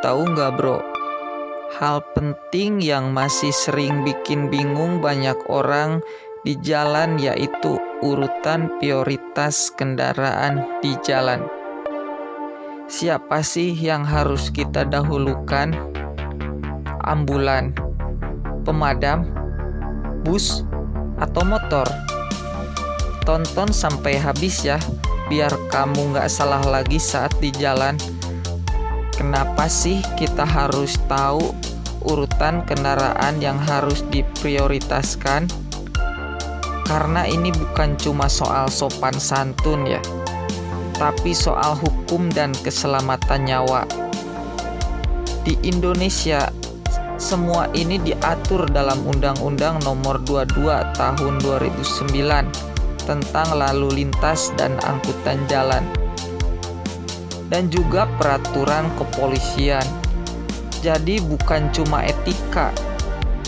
tahu nggak bro, hal penting yang masih sering bikin bingung banyak orang di jalan yaitu urutan prioritas kendaraan di jalan. Siapa sih yang harus kita dahulukan? Ambulan, pemadam, bus, atau motor? Tonton sampai habis ya, biar kamu nggak salah lagi saat di jalan. Kenapa sih kita harus tahu urutan kendaraan yang harus diprioritaskan? Karena ini bukan cuma soal sopan santun ya, tapi soal hukum dan keselamatan nyawa. Di Indonesia, semua ini diatur dalam Undang-Undang Nomor 22 Tahun 2009 tentang lalu lintas dan angkutan jalan, dan juga peraturan kepolisian. Jadi bukan cuma etika,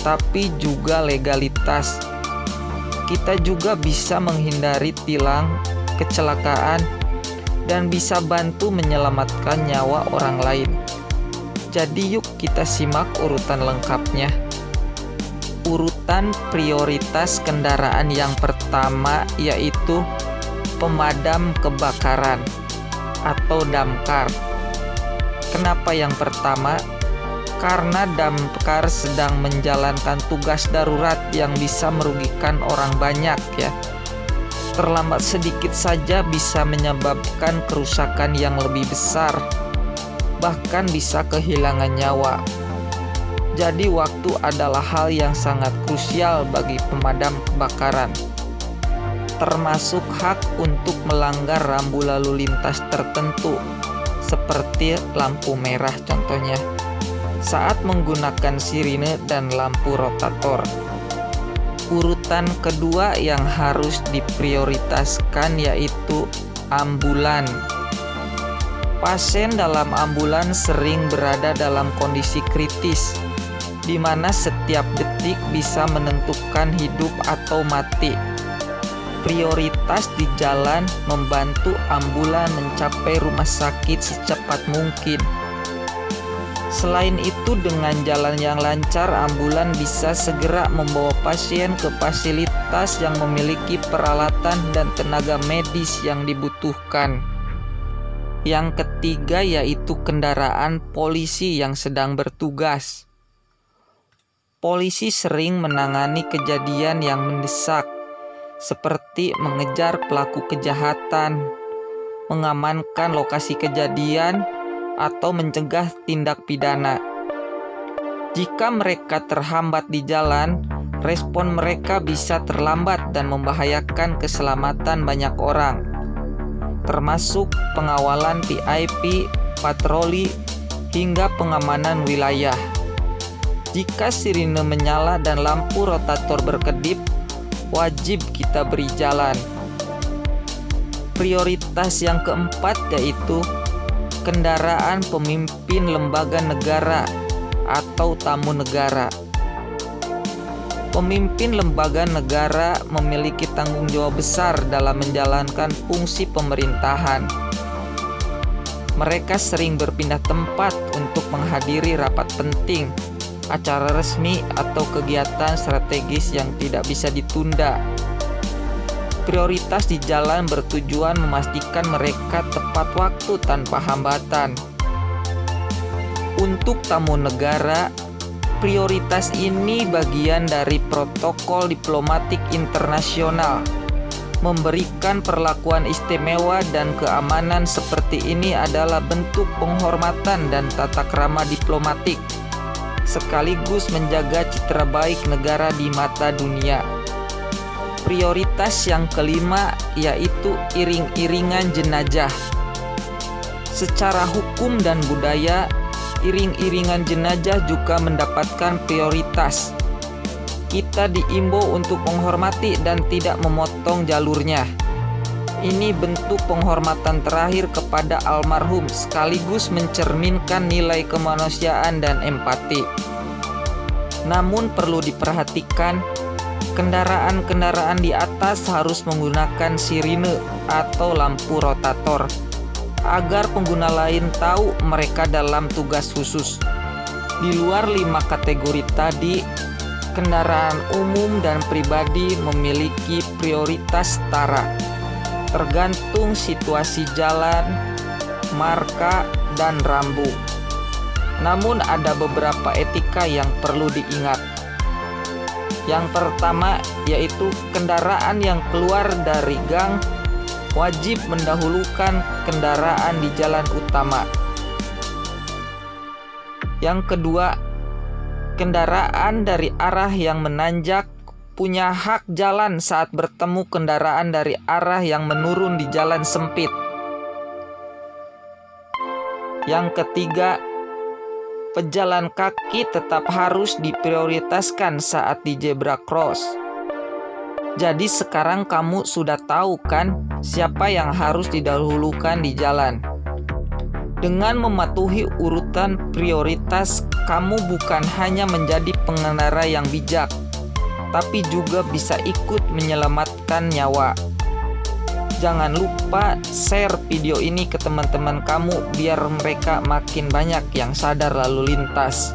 tapi juga legalitas. Kita juga bisa menghindari tilang, kecelakaan, dan bisa bantu menyelamatkan nyawa orang lain. Jadi yuk kita simak urutan lengkapnya. Urutan prioritas kendaraan yang pertama yaitu pemadam kebakaran atau damkar. Kenapa yang pertama? Karena damkar sedang menjalankan tugas darurat yang bisa merugikan orang banyak ya. Terlambat sedikit saja bisa menyebabkan kerusakan yang lebih besar, bahkan bisa kehilangan nyawa. Jadi waktu adalah hal yang sangat krusial bagi pemadam kebakaran, termasuk hak untuk melanggar rambu lalu lintas tertentu, seperti lampu merah contohnya, saat menggunakan sirine dan lampu rotator. Urutan kedua yang harus diprioritaskan yaitu ambulan. Pasien dalam ambulan sering berada dalam kondisi kritis, di mana setiap detik bisa menentukan hidup atau mati. Prioritas di jalan membantu ambulan mencapai rumah sakit secepat mungkin. Selain itu, dengan jalan yang lancar, ambulan bisa segera membawa pasien ke fasilitas yang memiliki peralatan dan tenaga medis yang dibutuhkan. Yang ketiga yaitu kendaraan polisi yang sedang bertugas. Polisi sering menangani kejadian yang mendesak, seperti mengejar pelaku kejahatan, mengamankan lokasi kejadian, atau mencegah tindak pidana. Jika mereka terhambat di jalan, respon mereka bisa terlambat dan membahayakan keselamatan banyak orang, termasuk pengawalan VIP, patroli, hingga pengamanan wilayah. Jika sirine menyala dan lampu rotator berkedip, wajib kita beri jalan. Prioritas yang keempat yaitu kendaraan pemimpin lembaga negara atau tamu negara. Pemimpin lembaga negara memiliki tanggung jawab besar dalam menjalankan fungsi pemerintahan. Mereka sering berpindah tempat untuk menghadiri rapat penting, acara resmi, atau kegiatan strategis yang tidak bisa ditunda. Prioritas di jalan bertujuan memastikan mereka tepat waktu tanpa hambatan. Untuk tamu negara, prioritas ini bagian dari protokol diplomatik internasional. Memberikan perlakuan istimewa dan keamanan seperti ini adalah bentuk penghormatan dan tata krama diplomatik, sekaligus menjaga citra baik negara di mata dunia. Prioritas yang kelima yaitu iring-iringan jenazah. Secara hukum dan budaya, iring-iringan jenazah juga mendapatkan prioritas. Kita diimbau untuk menghormati dan tidak memotong jalurnya. Ini bentuk penghormatan terakhir kepada almarhum, sekaligus mencerminkan nilai kemanusiaan dan empati. Namun perlu diperhatikan, kendaraan-kendaraan di atas harus menggunakan sirine atau lampu rotator. agar pengguna lain tahu mereka dalam tugas khusus. Di luar 5 kategori tadi, kendaraan umum dan pribadi memiliki prioritas setara, tergantung situasi jalan, marka, dan rambu. Namun ada beberapa etika yang perlu diingat. Yang pertama yaitu kendaraan yang keluar dari gang wajib mendahulukan kendaraan di jalan utama. Yang kedua, kendaraan dari arah yang menanjak punya hak jalan saat bertemu kendaraan dari arah yang menurun di jalan sempit. Yang ketiga, pejalan kaki tetap harus diprioritaskan saat di zebra cross. Jadi sekarang kamu sudah tahu kan siapa yang harus didahulukan di jalan. Dengan mematuhi urutan prioritas, kamu bukan hanya menjadi pengendara yang bijak, tapi juga bisa ikut menyelamatkan nyawa. Jangan lupa share video ini ke teman-teman kamu biar mereka makin banyak yang sadar lalu lintas.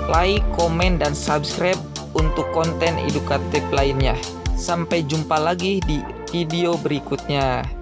Like, komen, dan subscribe untuk konten edukatif lainnya. Sampai jumpa lagi di video berikutnya.